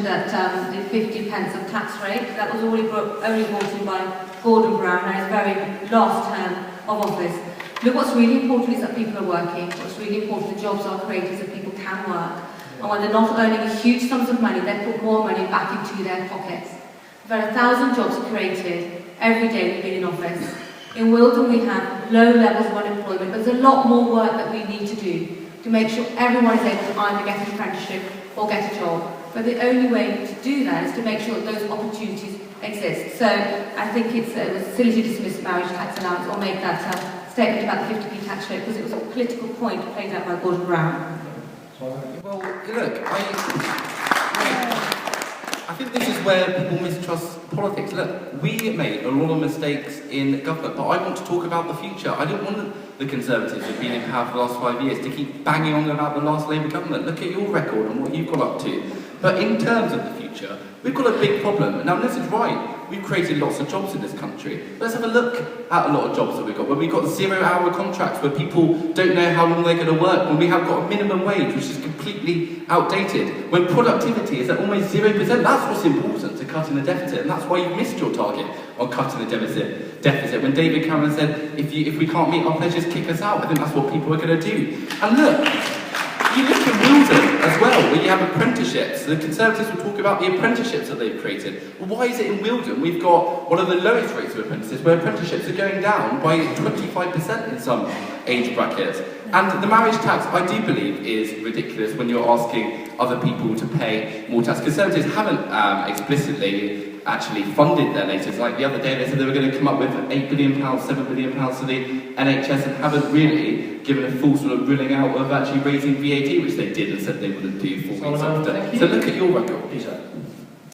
that the 50 pence of tax rate, that was only brought in by Gordon Brown in his very last term of office. Look, what's really important is that people are working. What's really important, the jobs are created so people can work. And when they're not earning huge sums of money, they put more money back into their pockets. We've had 1,000 jobs created every day we've been in office. In Wilton we have low levels of unemployment, but there's a lot more work that we need to do to make sure everyone is able to either get an apprenticeship or get a job. But the only way to do that is to make sure that those opportunities exist. So I think it was silly to dismiss marriage tax allowance or make that statement about the 50p tax rate because it was a political point played out by Gordon Brown. Well, look, I think this is where people mistrust politics. Look, we made a lot of mistakes in government, but I want to talk about the future. I don't want the Conservatives who've been in power for the last 5 years to keep banging on about the last Labour government. Look at your record and what you've got up to. But in terms of the future, we've got a big problem. Now, this is right. We've created lots of jobs in this country. Let's have a look at a lot of jobs that we've got. Where we've got 0-hour contracts, where people don't know how long they're going to work, when we have got a minimum wage, which is completely outdated, when productivity is at almost 0%, that's what's important to cutting the deficit, and that's why you've missed your target on cutting the deficit. When David Cameron said, if we can't meet our pledges, kick us out, I think that's what people are going to do. And look, you look at Wilton as well, where you have apprenticeships. The Conservatives will talk about the apprenticeships that they've created. Well, why is it in Wilton we've got one of the lowest rates of apprentices, where apprenticeships are going down by 25% in some age brackets? And the marriage tax, I do believe, is ridiculous when you're asking other people to pay more tax. Conservatives haven't explicitly actually funded their latest. Like the other day, they said they were going to come up with £8 billion, £7 billion for the NHS, and haven't really given a full sort of ruling out of actually raising VAT, which they did and said they wouldn't do 4 weeks after. So look at your record. Peter.